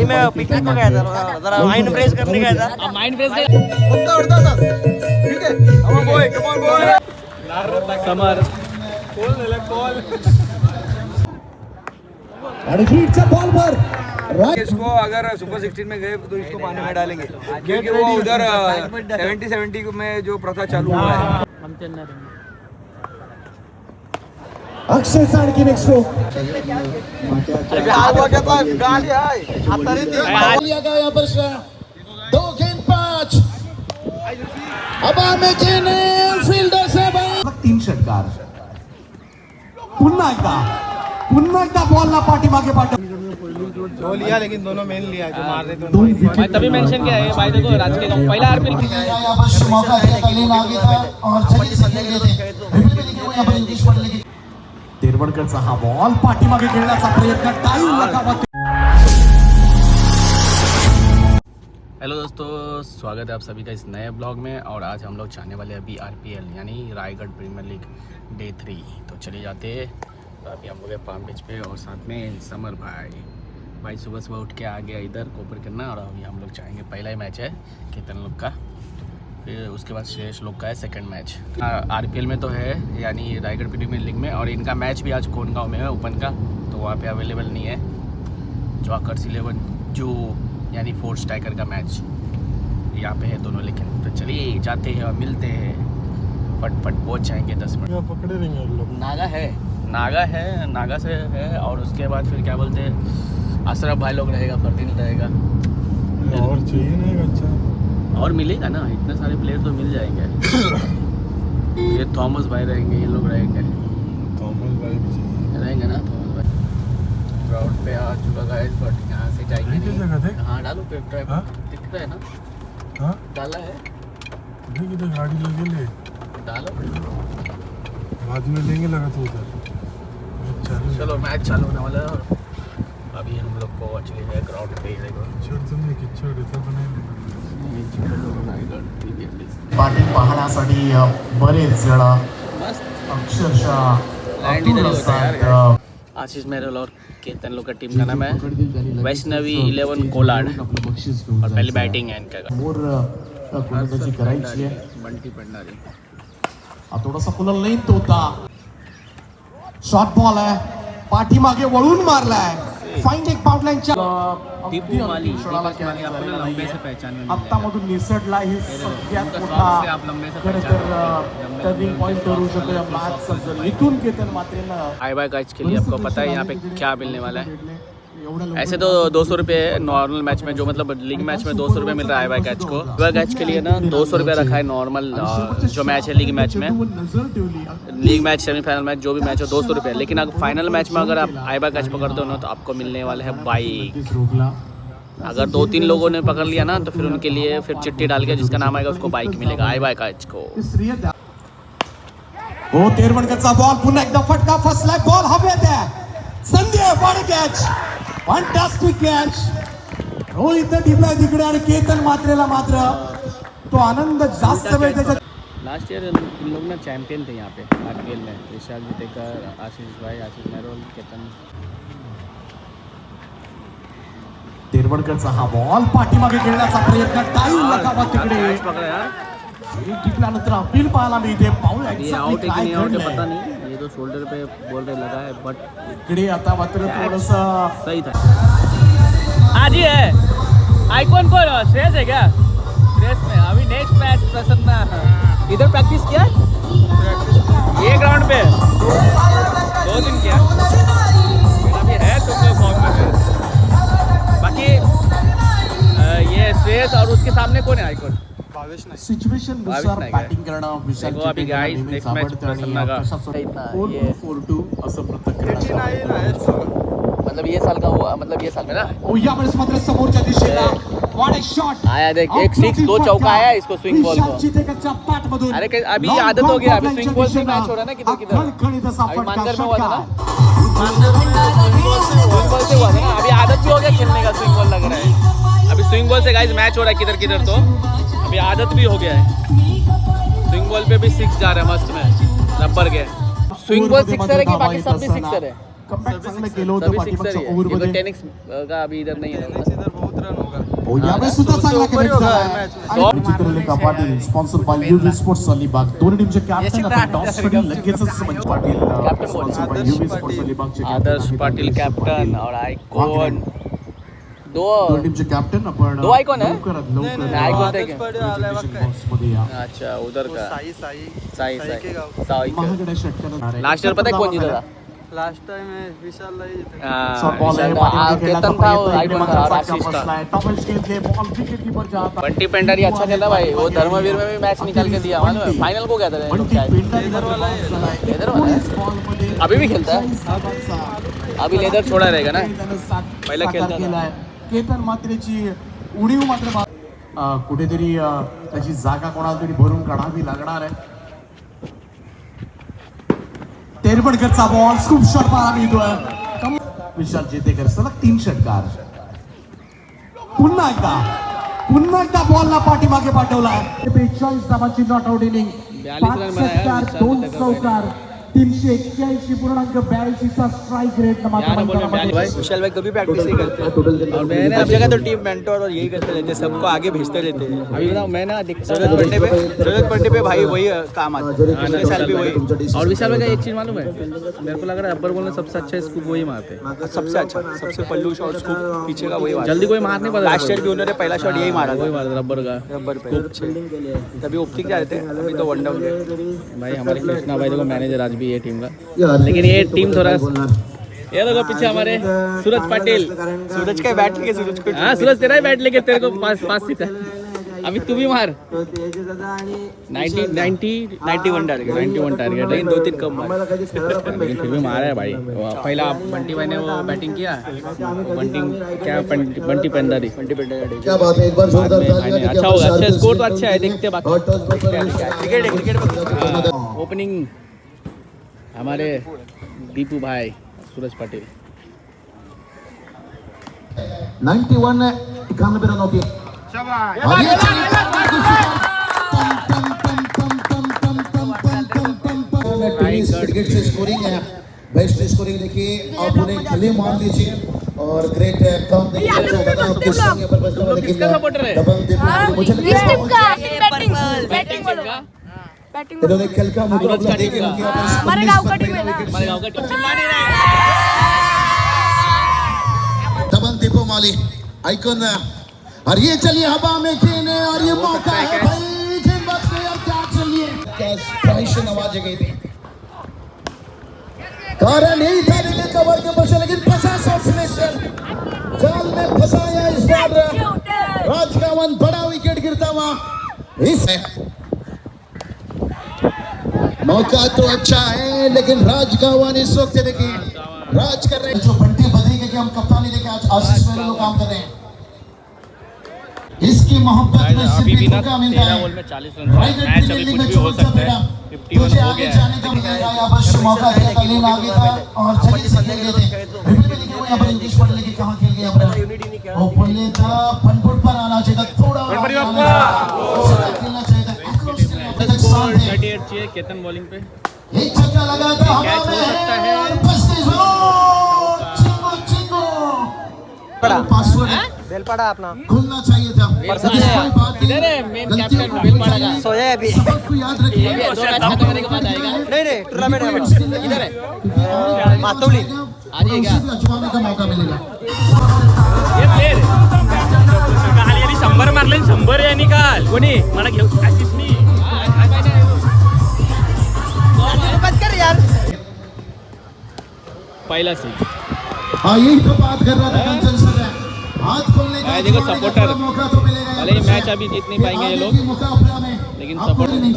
नहीं मैं पिकनिक को गया था, जरा माइंड फ्रेश करने गया था। माइंड फ्रेश ठीक है, come on boy Samar ball पर इसको अगर सुपर 16 में गए तो इसको पानी में डालेंगे, क्योंकि वो उधर 70 में जो प्रथा चालू हुआ है। अक्षय साळकी नेक्स्ट रो लिया गया यहाँ पर 2 गेंद 5 फील्डर से 3 षटकार पुन्हा एकदा बॉलला पाठीमागे दो लिया, लेकिन दोनों मेन लिया जो मार रहे थे। भाई तभी मेंशन किया है भाई, देखो राजकीय का पहला आरपीएल मौका दिया था, लेन आगे था और सही से खेले थे। यहाँ पर इंग्लिश पढ़ने की तेरवडकरचा हा बॉल पाठीमागे खेळण्याचा प्रयत्न टाइम लगावा। हेलो दोस्तों, स्वागत है आप सभी का इस नए ब्लॉग में। और आज हम लोग चाहने वाले अभी आरपीएल यानी रायगढ़ प्रीमियर लीग डे 3। तो चले जाते हैं। तो अभी हम लोग हैं पाम बीच पे और साथ में समर भाई सुबह सुबह उठ के आ गया इधर कोपर करना। और अभी हम लोग चाहेंगे, पहला ही मैच है केतन लोग का, फिर उसके बाद श्रेयस लोग का है सेकंड मैच। आरपीएल में तो है यानी रायगढ़ प्रीमियर लीग में, और इनका मैच भी आज कोनगांव में है ओपन का, तो वहाँ पे अवेलेबल नहीं है। जो आकर्स 11 जो यानी 4 स्ट्राइकर का मैच यहाँ पे है दोनों। लेकिन तो चलिए जाते हैं और मिलते हैं, फटफट पहुँच जाएंगे 10 मिनट। पकड़े रहेंगे लोग। नागा है, नागा से है। और उसके बाद फिर क्या बोलते हैं, अशरफ भाई लोग रहेगा, फरदीन रहेगा। और चाहिए नहीं अच्छा, और मिलेगा ना, इतने सारे प्लेयर तो मिल जाएंगे। ये थॉमस भाई रहेंगे, ये लोग रहेंगे, थॉमस भाई भी चाहिए, रहेंगे ना थॉमस भाई। ग्राउंड पे आ चुका है, बट यहाँ से जाएंगे किस जगह थे? हाँ डालो पे ड्राइव हाँ? दिख रहा है ना, हाँ डाला है, देखिए तो गाड़ी लगे ले डालो। बाद में लेंगे लगा तो उधर। चलो मैच चालू होने वाला है। और अभी हम लोग को एक्चुअली है ग्राउंड पे ही देखो। तुम्ही किच्छा घेतला पण बॅटिंग पाहण्यासाठी बरेच जण मस्त अक्षरशः लैंड इधर ही होता है यार। आशीष मेहरल और केतन लोग का टीम का नाम है वैष्णवी 11 कोलाड, और पहली बैटिंग है इनका। मोर कोणत्याची करायची आहे। बंटी पंडारी थोडासा पुलल नाही तो होता, शॉर्ट बॉल आहे, पाठीमागे वळून मारलाय, फाईन एक बाउंडलाईनच्या दीपू माली आपल्याला लंबे से पहचान में आत्तामधून निसटला ही सगळ्यात मोठा खरं तर टर्निंग पॉइंट ठरू शकतो या मॅच। इथून केतन मात्रेला आई बाय कैच के लिए आपको पता है यहाँ पे क्या मिलने वाला है। ऐसे तो 200 रुपये है नॉर्मल मैच में, जो मतलब लीग मैच में 200 रुपये मिल रहा है आई बाय कैच को। आई बाय कैच के लिए ना 200 रुपये रखा है नॉर्मल जो मैच है लीग मैच में। लीग मैच सेमीफाइनल मैच जो भी मैच हो 200 रुपये। लेकिन अगर फाइनल मैच में अगर आप आई बाय कैच पकड़ते हो ना, तो आपको मिलने वाला है बाइक। अगर 2-3 लोगों ने पकड़ लिया ना, तो फिर उनके लिए फिर चिट्ठी डाल के जिसका नाम आएगा उसको बाइक मिलेगा आई बाय कैच को। हो तेरवडकरचा बॉल पुन्हा एकदा फटका फसलाय, बॉल हवेत आहे, संधी body catch, fantastic catch. Rohit टिपलाय तिकडे आणि केतन मात्रेला मात्र तो आनंद जास्त वेळ त्याच्या। लास्ट ईयर इन लोग ना चैंपियन थे यहाँ पे आरपीएल में, विशाल विटेकर, आशीष भाई, आशीष मेहरोल, केतन। तेरवडकरचा हा बॉल पाठीमागे खेळण्याचा प्रयत्न टाइम लगावा तिकडे टिपल्यानंतर अपील पाहायला मिळते। पाहूया ये आउट है कि नहीं आउट है पता नहीं, ये तो शोल्डर पे बॉल लगा है, बट इकडे आता मात्र थोडंसं सही था। आज ही है आइकॉन कौन, श्रेयस है क्या? श्रेयस में अभी नेक्स्ट मैच प्रसन्ना इधर प्रैक्टिस किया ये ग्राउंड पे 2 दिन किया, अभी है तो फॉर्म में। बाकी ये श्रेयस और उसके सामने कौन है आइकॉन? सिच्युएशन नुसार बॅटिंग करणं विशाल अभी गाइस नेक्स्ट मैच प्रसन्ना का 4-2 असं प्रत्येक मतलब ये साल का हुआ, मतलब ये साल में ना। ओ यावेळेस मात्र समोरच्या दिशेला व्हाट अ शॉट आया, देख 1 6 2 चौका आया इसको स्विंग बॉल को। अरे अभी आदत हो गया, अभी स्विंग बॉल से मैच हो रहा है ना किधर किधर। अभी मानगर में हुआ था ना, स्विंग बॉल से हुआ था ना, अभी आदत भी हो गया खेलने का, स्विंग बॉल लग रहा है। अभी स्विंग बॉल से गाइस मैच हो रहा है किधर किधर, तो अभी आदत भी हो गया है। स्विंग बॉल पे भी 6 जा रहा है मस्त में, रबर के। स्विंग बॉल सिक्सर है कि बाकी सब भी सिक्सर है? कमबॅक चांगलं केलं होतं सभी सिक्सर पाठीमागच्या ही है। ओव्हरमध्ये. ये टेनिक्स का अभी इधर नहीं है इधर बहुत रन होगा हो यावेळेस सुद्धा चांगला कनेक्ट झाला Chitralekha Patil sponsor by Yuvi sports Alibag दोन्ही टीमचे कॅप्टन आपण टॉस साठी लगेचच म्हणजे Patil sponsor by Yuvi sports अलिबागचे आदर्श पाटिल कैप्टन और आइकॉन दो दोन्ही टीमचे कॅप्टन आपण दो icon है? लवकरात लवकर आइकॉन थे क्या? बॉक्स मध्ये या अच्छा उधर का साई साई के गाव. साई महागड्या षटकात लास्ट ईयर पता है कौन जीता था लास्ट टाइम है विशाल लाई शॉट बॉल आहे हाँ, पाटील केतन था और आइकॉन था और आशीष था टॉपल स्टेज ले बॉल विकेट कीपर जाता बंटी पेंडारी अच्छा खेला भाई वो धर्मवीर में भी मैच निकाल के दिया मालूम है फाइनल को गया था ये लोग शायद लेदर वाला है अभी भी खेलता है अभी लेदर छोड़ा रहेगा ना पहिला खेळता केलाय केतन मात्रेची उडीव मात्र कुठेतरी त्याची जागा कोणाला तरी भरून काढावी लागणार आहे तेरवडकरचा बॉल स्कूप शॉट मारा मिळतोय विशाल जेतेकर सलग 3 षटकार पुन्हा एकदा बॉलला पाठीमागे पाठवला 42 धावांची नॉट आउट इनिंग 42 रन बनाया विशाल 2 जेतेकर चौकार 381.82 चा स्ट्राइक रेट विशाल भाई कभी प्रैक्टिस नहीं करते और मैंने हर जगह तो टीम मेंटोर और यही करते रहते हैं सबको आगे भेजते रहते हैं अभी बताओ मैं ना दिखता जरूरत पड़ने पे भाई वही काम आता है पिछले साल भी वही और विशाल भाई का एक चीज मालूम है मेरे को लग रहा है अब्बर बोलने सबसे अच्छा स्कूप वही मारते हैं सबसे अच्छा सबसे पल्लू शॉट स्कूप पीछे का वही मारा जल्दी कोई मार नहीं पाता लास्ट ईयर भी उन्होंने पहला शॉट यही मारा वही था मारता रबर का रबर पे तभी ओपनिंग जा रहे थे अभी तो वन डाउन भाई हमारे कृष्णा भाई देखो मैनेजर आज भी है टीम का लेकिन ये टीम थोड़ा ये देखो पीछे हमारे सूरज पाटिल सूरज का बैट लेके सूरज को हाँ सूरज तेरा ही बैट लेके तेरे को पास सीखा अभी तू भी मार 91 टारगेट लेकिन 2-3 कम मारे लेकिन फिर भी मारा है भाई पहला बंटी भाई ने वो बैटिंग किया बंटी पेंडारी क्या बात है एक बार जोरदार तालियां अच्छा होगा अच्छा स्कोर तो अच्छा है देखते बाकी और टॉस पर क्रिकेट ओपनिंग हमारे दीपू भाई सूरज पाटिल 91 91 रनों की क्रिकेट से स्कोरिंग है बेस्ट स्कोरिंग देखिए आप उन्हें खले मान लीजिए और ग्रेट काम देखिए जो बता आप किस संग पर बस लेकिन डबल दे मुझे बैटिंग इन्होंने खेल का मुकाबला देखे हमारे गांव का टीम है ना हमारे गांव का टीम डबल दीपो माली आइकॉन और ये चलिए हवा में खेने और ये मौका है भाई खेल बात में अब क्या चलिए क्या स्ट्राइक आवाज गई थी कारण यही था नीले कवर के ऊपर से लेकिन फंसा सॉफ्टनेसर जाल में फंसाया इस बार राजकावन बड़ा विकेट गिरता हुआ इस मौका तो अच्छा है लेकिन राजकावन इस वक्त देखिए राज कर रहे हैं जो बंटी बदली के हम कप्तानी लेके आज आशीष मेरे लोग काम कर रहे हैं इसकी मोहब्बत में अभी भी ना धोखा मिलता 13 है बॉल में 40 रन मैच अभी कुछ भी हो सकता है 51 हो गया है जाने का मिलेगा या बस मौका दिया कलीन आगे था और जल्दी से खेल गए थे रिप्ले में देखिए यहाँ पर इंग्लिश पढ़ लेके कहाँ खेल गए अपना वो बोलने था फनफुट पर आना चाहिए था थोड़ा खेलना चाहिए था across के लिए अपने तक साथ है 38 चाहिए केतन बॉलिंग पे एक छक्का लगा था हवा कैच हो में सकता है। और फंस गई चिंगो चिंगो पासवर्ड बेलपाड़ा अपना खुलना चाहिए था इधर है मेन कैप्टन बेलपाड़ा का सोया है अभी सबक को याद रखिए ये दो मैच खत्म होने के बाद आएगा नहीं टूर्नामेंट है इधर है मातौली आज ये क्या अजमाने का मौका मिलेगा ये प्लेयर काल यांनी 100 मारले 100 या निकाल कोणी मला घेऊ आशिष मी बंद कर यार पहिला सीट हाँ यही तो बात कर रहा था कंचन सर हाथ खोलने का देखो अजमाने का सपोर्टर थोड़ा मौका तो मिलेगा भले ही मैच अभी जीत नहीं पाएंगे ये लोग मुकाबला में लेकिन आपको सपोर्ट नहीं।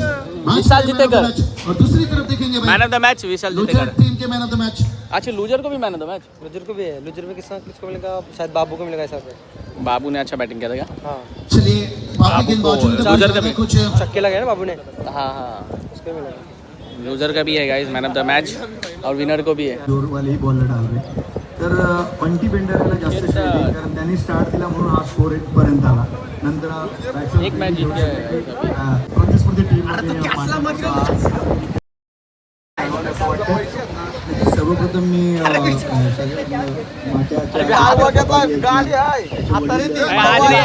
विशाल जीतेकर। और दूसरी तरफ देखेंगे भाई man of the match Vishal loser जीतेकर टीम के मैन ऑफ द मैच अच्छा लूजर को भी man of the match loser को भी है लुजर में किसको मिलेगा शायद बाबू को मिलेगा ऐसा बाबू ने अच्छा बैटिंग किया था क्या हाँ चलिए बाकी गेंदबाजों को- के लूजर का भी भी। कुछ छक्के लगाए ना बाबू ने हाँ हाँ उसको मिलेगा लूजर का भी है guys man of the match और विनर को भी है जोरवालेही बॉलला डालले तर बंटी पेंडरला जास्त श्रेय देईन, कारण त्यांनी स्टार्ट दिला म्हणून हा स्कोर पर्यंत आला नंतर एक मैच जीत गया है प्रतिस्पर्धी टीममध्ये सर्वप्रथम मी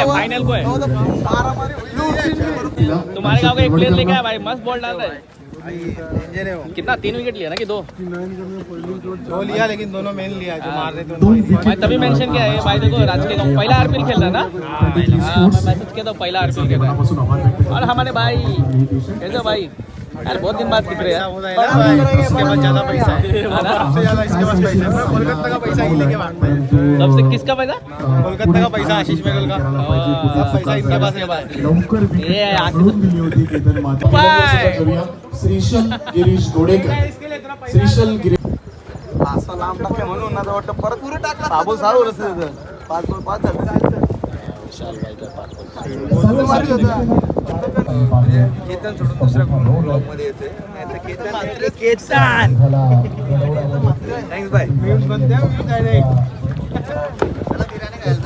फाइनल को है तुम्हारे गांव का एक प्लेयर लेके आया भाई, मस्त बॉल डाल रहा है। कितना 3 विकेट लिया ना कि 2? 2 लिया, लेकिन दोनों मेन लिया जो मार रहे थे। मैं तभी मेंशन किया है भाई, देखो राज के गांव पहला आरपीएल खेल रहा है ना। हाँ, मैं मैसेज किया था पहला आरपीएल खेल रहा है। और हमारे भाई कैसे भाई यार, बहुत दिन बाद दिख रहे हैं। इसके पास ज्यादा पैसा है, सबसे ज्यादा इसके पास पैसा है। कोलकाता का पैसा ही लेके भागता है। सबसे किसका पैसा? कोलकाता का पैसा आशीष बेगल का, सब पैसा इनके पास है। लवकर विकेट ये काढून दिली होती केतन मात्रे. बाय. करूया. श्रीशल गिरीश गोडेकर. श्रीशल गिरीश असं लांब टाकले म्हणून आता वाटतं परत पुरे टाकला साबो सारू रस्ते 5 झाले. केतन सोडून दुसऱ्या ब्लॉग मध्ये येते. Ketan thanks bye.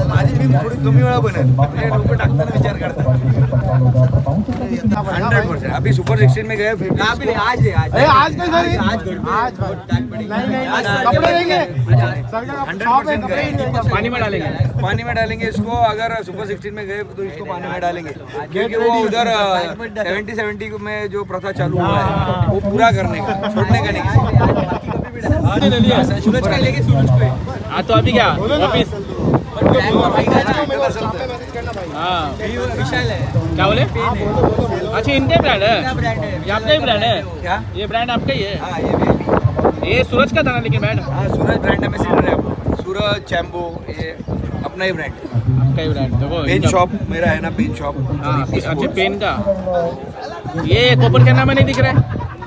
माझी मीम थोडी कमी वेळा बनेल, लोक टाकताना विचार करतात. 100%. अभी सुपर 16 में गए फिर आज नहीं, आज कपड़े लेंगे, 100% पानी में डालेंगे। पानी में डालेंगे इसको. अगर सुपर 16 में गए तो इसको पानी में डालेंगे, क्योंकि वो उधर 70 में जो प्रथा चालू हुआ है वो पूरा करने का, छोड़ने का नहीं. सूरज का लेके सूरज पे. हाँ तो अभी क्या वापिस? हाँ विशाल है. क्या बोले? अच्छा इनका ब्रांड है, ये आपका ही ब्रांड है क्या? ये ब्रांड आपका ही है? हाँ ये सूरज का था ना लेकिन ब्रांड? हाँ सूरज ब्रांड एम्बेसडर है अपना. सूरज चैम्बो ये अपना ही ब्रांड. आपका ही ब्रांड देखो. पेन शॉप मेरा है ना, पेन शॉप. हाँ अच्छा पेन का. ये कोपर खन्ना में नहीं दिख रहा है?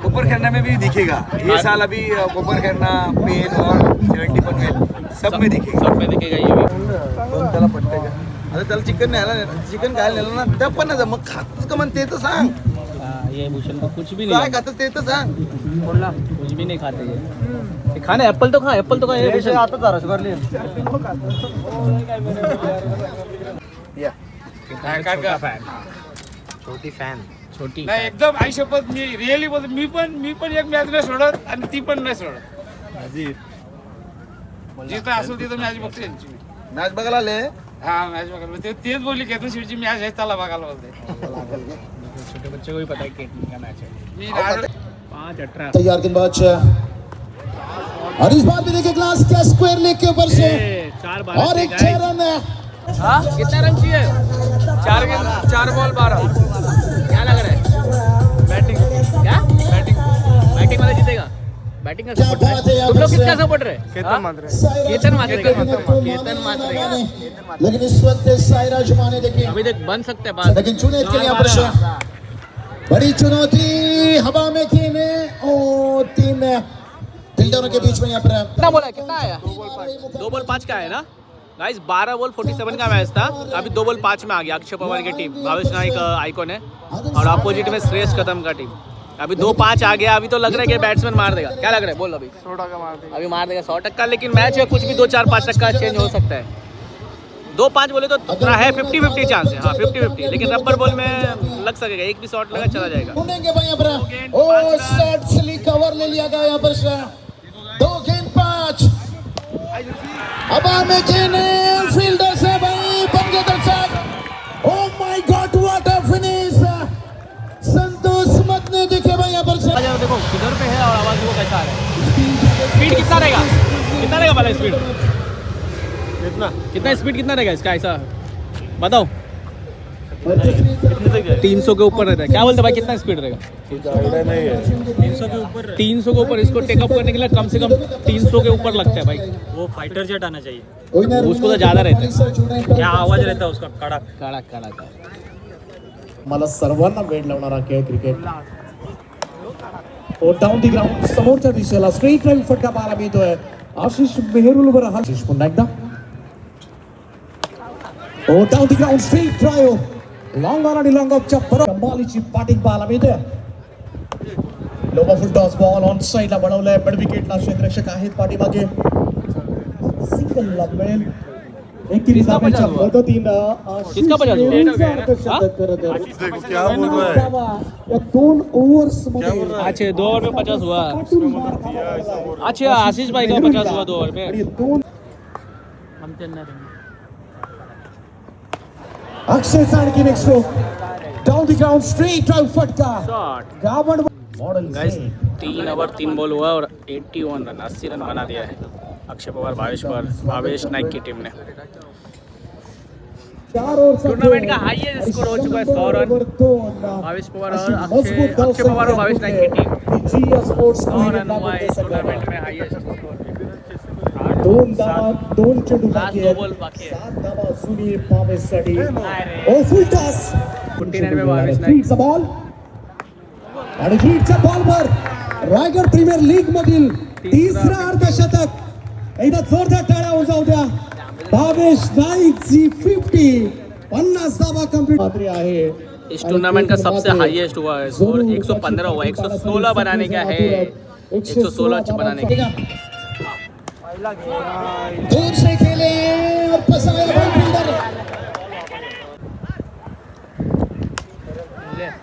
कोपर खन्ना में भी दिखेगा ये साल. अभी कोपर खन्ना, पेन और 70 पनवेल सब में दिखेगा. सब में दिखेगा ये भी. त्याला पटते का? आता त्याला चिकन नाही आला, चिकन खायला नेलं ना त्या पण नाही. मग खातोस का म्हणते तर सांग. हाँ, ये भूषण को कुछ भी काय नहीं खातोस ते तर सांग. कुछ भी नहीं खाते ये खाना. एप्पल तो खा, एप्पल तो खा. ये भूषण आता जरा शुगरली छोटी फॅन. छोटी नाही एकदम आई शपथ मी रिअली बोलतो. मी पण एक मॅच नाही सोडत आणि ती पण नाही सोडत. जिथं असेल तिथं मॅच बघतो यांची मी. मॅच बघायला आले. हा मॅच बघायला तेच बोलली केतन शिवची मॅच आहे, चला बघायला बोलते. छोटे बच्चे को भी पता है कि का मैच है. मी 5-18 तैयार गेंदबाज और इस बार भी देखिए ग्लास क्या स्क्वायर लेग के ऊपर से 4-12 और एक 6 रन है. कितना रन चाहिए? 4 बॉल 12. क्या लग रहा है? बैटिंग क्या? बैटिंग वाला जीतेगा. बैटिंग का क्या सपोर्ट बात है है. यहाँ तुम लोग पर किसका से? सपोर्ट रहे? केतन मात्र केतन मात्रे का. केतन मात्रे. लेकिन इस वक्त सायराज माने देखिए, अभी देख बन सकते हैं बात. लेकिन जुनैद के लिए यहाँ पर से बड़ी चुनौती हवा में खेने और 3 फील्डरों के बीच में यहाँ पर कितना बोला? कितना आया? 2 बॉल 5 का है ना गाइस. 12 बॉल 47 का मैच था. अभी 2 बॉल 5 में आ गया. अक्षय पवार की टीम, भावेश नाइक आइकॉन है और अपोजिट में श्रेयस कदम का टीम. अभी 2-5 आ गया. अभी तो लग रहा है कि बैट्समैन मार देगा. क्या लग रहा है बोल? अभी 100 टक्का मार देगा. अभी मार देगा 100%. लेकिन मैच है कुछ भी 2-4-5% चेंज हो सकता है. 2-5 बोले तो है 50-50 चांस है. हाँ 50-50. लेकिन रबर बॉल में लग सकेगा. एक भी शॉट लगा चला जाएगा. उड़ेंगे भाई यहाँ पर. ओ शॉट स्ली कवर ले लिया गया यहाँ पर से. 2 गेंद 5 हवा में खेने फील्डर से भाई बन गए दर्शक. Oh my God what a finish. Santosh मत ने देखे भाई यहाँ पर से. देखो किधर पे है और आवाज वो कैसा आ रहा है. स्पीड कितना रहेगा? कितना रहेगा वाला स्पीड? कितना स्पीड कितना रहेगा इसका? ऐसा बताओ. 300 के ऊपर रहता है. क्या बोलते भाई कितना स्पीड रहेगा? 300 के ऊपर. इसको टेकअप करने के लिए कम से कम 300 के ऊपर लगता है भाई. वो फाइटर जेट आना चाहिए. उसको तो ज़्यादा रहता है. क्या आवाज रहता है उसका कड़क कड़क कड़क. मला सर्वांना वेळ लावणारा खेळ क्रिकेट. ओ डाऊन दी ग्राउंड समोरच्या दिशेला स्ट्रेट ड्राईव्ह फटका पाहायला मिळतोय. आशिष मेहरुल वर आशिष पुन्हा एकदा. Oh down the ground straight drive long on आणि लॉंग ऑफच्या बरोबर कमालीची बॅटिंग पाहायला मिळते. लोबा फुल टॉस बॉल ऑन साईडला बनवलाय. मिड विकेटला क्षेत्ररक्षक आहेत पाठीमागे. सिंगल ला मिळेल एकेरीचा मॅचअप मदतीन किसका 50 हुआ? क्या बोल रहा है या 2 ओव्हर्स मध्ये अच्छा 2 ओवर में 50 हुआ अच्छा आशीष भाई का 50 हुआ 2 ओवर में आणि 2 अक्षय आणखी next stroke down the ground straight drive फटका गावंड मॉडल गाइस 3 ओवर 3 बॉल हुआ और 81 रन 80 रन बना दिया है अक्षय पवार भावेश नाइक की टीम ने। 4 ओव्हर टूर्नामेंट का हाईएस्ट स्कोर हो चुका है 100 रन भावेश पवार और अक्षय पवार और भावेश नाइक की टीम जीएस स्पोर्ट्स 100 रन हुआ है इस टूर्नामेंट में हाईएस्ट स्कोर। 2 धावा 2 चेंडू लास्ट बाकी 2 आहेत बॉल बाकी है 7 धावा सुनील पामेसाठी ओ फुल टॉस 49 में भावेश नाईक फील्डचा बॉल आणि फील्डच्या बॉलवर रायगड प्रीमियर लीग मधील तिसरा अर्धशतक एकदा जोरदार टाळ्या जाऊ द्या भावेश नाईकची 50 धावा कंप्लीट आहे इस टूर्नामेंट का सबसे हाईएस्ट हुआ है स्कोर 115 हुआ 116 बनाने का है 116 बनाने का दूर से खेले और फसाया भाई फील्डर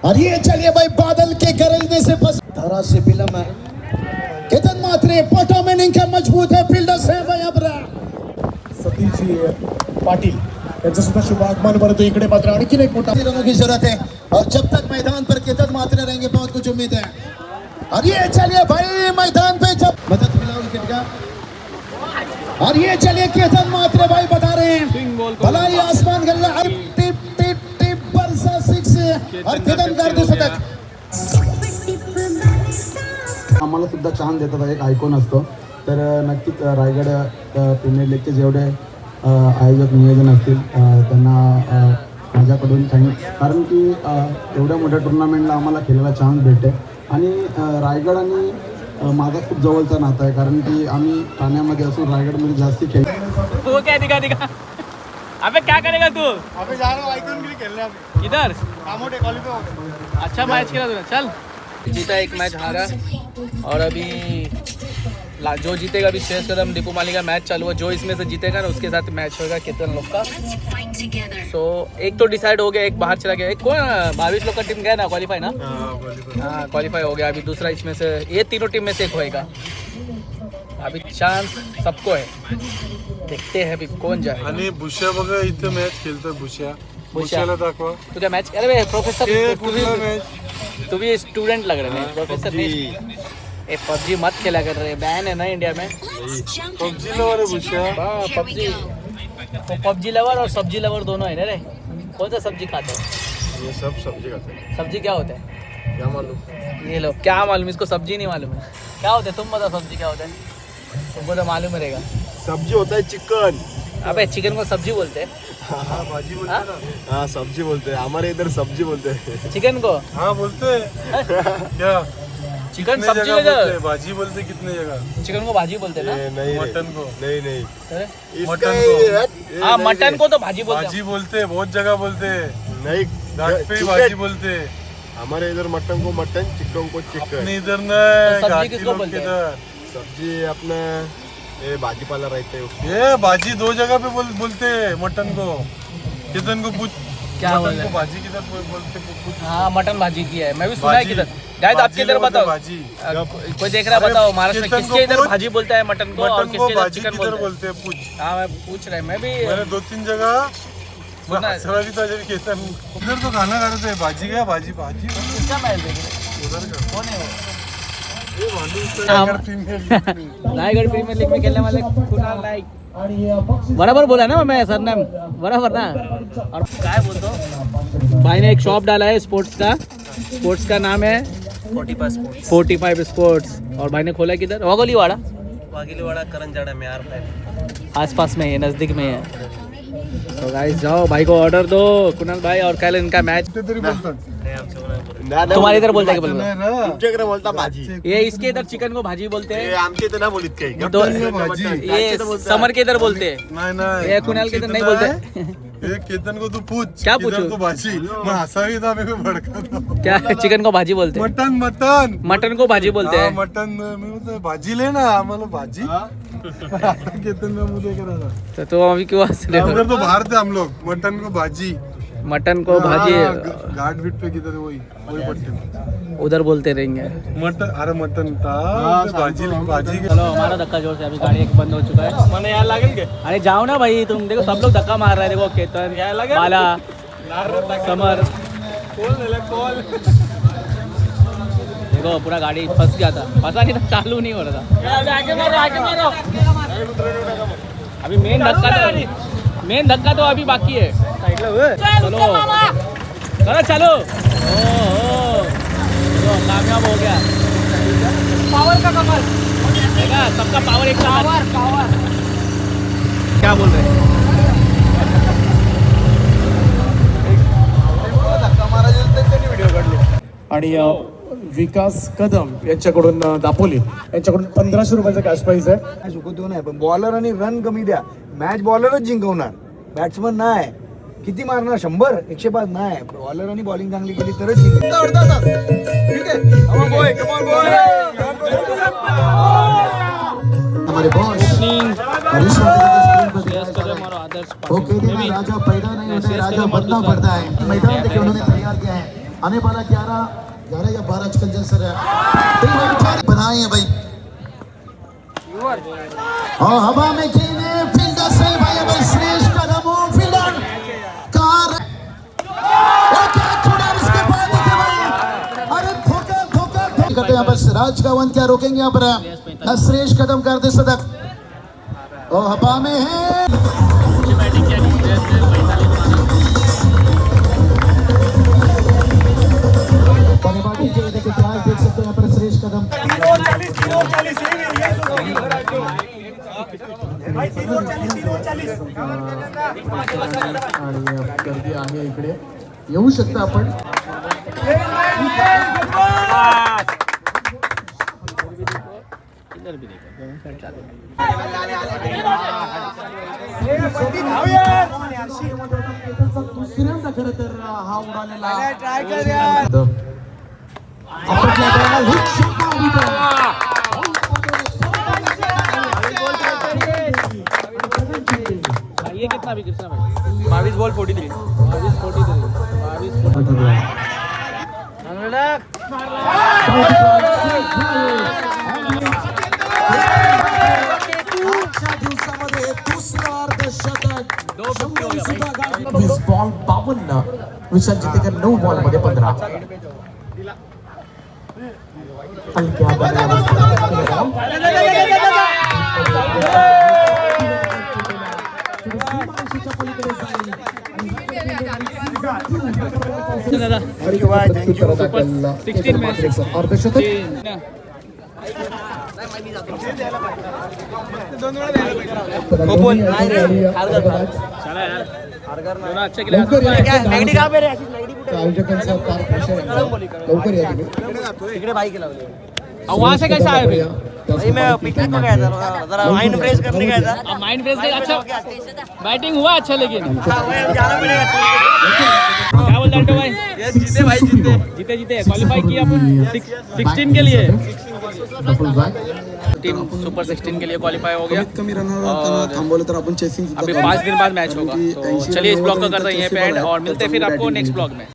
और ये चलिए भाई बादल के गरजने से फंस धरा से बिलम है केतन मात्रे पटो में नहीं मजबूत है फील्डर से भाई अबरा सतीश पाटिल यांचं सुद्धा शुभ आगमन बरं इकडे मात्र आणखी एक मोठा रनों की जरूरत है और जब तक मैदान पर केतन मात्रे रहेंगे बहुत कुछ उम्मीद है और ये चलिए भाई मैदान पे जब मदद मिला विकेट का और ये चलिए केतन मात्रे भाई बता रहे हैं भला ही आसमान गल्ला टिप टिप टिप बरसा 6 और केतन कर दे शतक आम्हाला सुद्धा चान्स देतात एक आयकॉन असतो तर नक्कीच रायगड प्रीमियर लीगचे जेवढे आयोजक नियोजन असतील त्यांना माझ्याकडून थँक्स कारण की एवढ्या मोठ्या टुर्नामेंटला आम्हाला खेळायला चान्स भेटते आणि रायगड आणि माझा खूप जवळचा नाता आहे कारण की आम्ही ठाण्यामध्ये असून रायगडमध्ये जास्ती खेळ वो क्या दिखा अबे क्या करेगा तू अबे जा रहा हूँ आइकॉन के लिए खेलने अभी किधर कामोटे क्वालिफाई हो गए अच्छा मैच खेला तूने चल जीता एक मैच हारा और अभी जो जीतेगा अभी शेष कदम दीपू माली का मैच चालू है जो इसमें से जीतेगा ना उसके साथ मैच होगा केतन लोग का सो एक तो डिसाइड हो गया एक बाहर चला गया एक कौन 22 लोग का टीम गया ना क्वालिफाई ना हाँ क्वालिफाई हो गया अभी दूसरा इसमें से ये तीनों टीम में से एक होएगा अभी चांस सबको है देखते हैं अभी कौन जाए आणि बुशा बघा इथं मॅच खेळतोय बुशाला दाखवा तू क्या मैच अरे प्रोफेसर कुठला मॅच तू भी स्टूडेंट लग रहे हैं प्रोफेसर नहीं ए पबजी मत खेला कर रहे बैन है ना इंडिया में पबजी लवर है बुशा पबजी तो पबजी लवर और सब्जी लवर दोनों है ना रे कौन सा सब्जी खाते हो ये सब सब्जी खाते हैं सब्जी क्या होता है क्या मालूम ये लो क्या मालूम इसको सब्जी नहीं मालूम है क्या होता है तुम बताओ सब्जी क्या होता है तुमको तो मालूम ही रहेगा सब्जी होता है चिकन अबे चिकन को सब्जी बोलते हैं हाँ भाजी बोलते हैं ना हाँ सब्जी बोलते हैं हमारे इधर सब्जी बोलते हैं चिकन को हाँ बोलते हैं क्या चिकन कितने सब्जी जगह वजह बोलते हैं भाजी बोलते हैं कितने जगह चिकन को भाजी बोलते हैं ना नहीं मटन को नहीं नहीं अरे? मटन को हाँ मटन को तो भाजी बोलते भाजी हैं बोलते हैं बहुत जगह बोलते हैं नहीं घाट पे ही भाजी बोलते हैं हमारे इधर मटन को मटन चिकन को चिकन अपने इधर न तो सब्जी घाटी किसको लोग बोलते हैं? किधर सब्जी अपना ये भाजीपाला रहते हैं ये भाजी दो जगह पे बोलते हैं मटन को चिकन को पूछ क्या मटन बोल को रहे? भाजी किधर बोलते पूछ हाँ मटन भाजी की है मैं भी सुना है भाजी- किधर गाइस आपके इधर भाजी बताओ भाजी कोई देख रहा है अरे, बताओ महाराष्ट्र में चिकन किसके को इधर पूछ- भाजी बोलता है मटन को और मटन को किसके इधर भाजी चिकन किधर बोलता बोलते हैं पूछ है हाँ मैं पूछ रहा है मैं भी मैंने 2-3 जगह सुना है। भी था जब केतन उधर तो खाना खा रहे थे भाजी गया भाजी भाजी किसका मैच देख रहे उधर का कौन है वो ये भालू हाँ। प्रीमियर रायगढ़ प्रीमियर लीग में खेलने वाले कुणाल नाईक आणि बक्षीस बराबर बोला ना मैं सरनाम बराबर ना और काय बोलतो भाई ने एक शॉप डाला है स्पोर्ट्स का नाम है 45 स्पोर्ट्स और भाई ने खोला है किधर वागोलीवाड़ा करंजाड़ा में आसपास में है नज़दीक में है तो गाइस जाओ भाई को ऑर्डर दो कुणाल भाई और कल इनका मैच तरी बोलतात तुम्हारे इधर बोलता है क्या बोलता नाही ना तुमच्याकडे बोलता भाजी ये इसके इधर चिकन को भाजी बोलते हैं आमच्या इथे ना बोलीत काही तो भाजी ये समर के इधर बोलते हैं नाही नाही ये कुणाल के इधर नहीं बोलते ये केतन को तू पूछ क्या किधर पूछूं? को भाजी मैं हंसावी था मेरे को भड़का था क्या चिकन को भाजी बोलते हैं, मटन मटन मटन को भाजी बोलते हाँ, हैं. मटन मैं बोलता भाजी लेना आम्हाला भाजी केतन में मुझे करा था तो तुम अभी क्यों हंस रहे उधर हो? तो बाहर थे हम लोग मटन को भाजी मटन को भाजी हाँ, घाट बीट पे किधर वही पट्टे उधर बोलते रहेंगे. मटन अरे मटन था भाजी भाजी चलो हमारा धक्का जोर से अभी गाड़ी एक बंद हो चुका है. मैंने यार लागेल के अरे जाओ ना भाई तुम. देखो सब लोग धक्का मार रहे हैं. देखो केतन बाला समर देखो पूरा गाड़ी फंस गया था. फंसा नहीं था चालू नहीं हो रहा था. आगे मारो. अभी मेन धक्का तो अभी बाकी है. चलो चलो चलो. चलो कामयाब हो गया. पावर का कमाल देखा. सबका पावर एक पावर क्या बोल रहे हैं. आणि विकास कदम यांच्याकडून दापोली यांच्याकडून 1500 रुपयाचा कॅश प्राइस आहे. मॅच हुकवतो नाही पण बॉलर आणि रन कमी द्या. मॅच बॉलरच जिंकवणार, बॅट्समन नाही. किती मारणार 100 105 नाही. बॉलर आणि बॉलिंग चांगली केली तरच जिंकणार. हमारे बॉस हरीश ओके देना राजा पैदा नहीं होता है, राजा बनना पड़ता है. मैदान देखिए उन्होंने तैयार किया है. आने वाला 11 या 12 चिकन सर बनाए हैं भाई. और हवा में खेले फील्डर से भाई अब श्रेष्ठ कदम फील्डर कार थोड़ा उसके बाद भाई अरे धोखा करते यहाँ पर राज कावंत क्या रोकेंगे यहाँ पर. श्रेष्ठ कदम करते सदक और हवा में है. देख सकते हैं यहाँ पर श्रेष्ठ कदम आणि गर्दी आहे इकडे. येऊ शकता आपण. दुसऱ्यांदा खरं तर हा उडालेला ये कितना भी कृष्णा भाई 22 बॉल 43 बॉल 52. विशाल जितेकर 9 बॉल मध्ये 15. वहाँ से कैसा आए मैं पिकनिक में गया था, जरा माइंड फ्रेश करने गया था. माइंड फ्रेश अच्छा बैटिंग हुआ अच्छा लेकिन जाना पड़ेगा. क्या बोलते हैं भाई. जीते क्वालिफाई किया अपन 16 के लिए. टीम सुपर 16 के लिए क्वालिफाई हो गया. कमी रनर थांबवलं तर आपण चेसिंग अभी 5 दिन बाद मैच होगा. तो चलिए इस ब्लॉग को करते हैं यहीं पे एंड और मिलते हैं फिर आपको नेक्स्ट ब्लॉग में.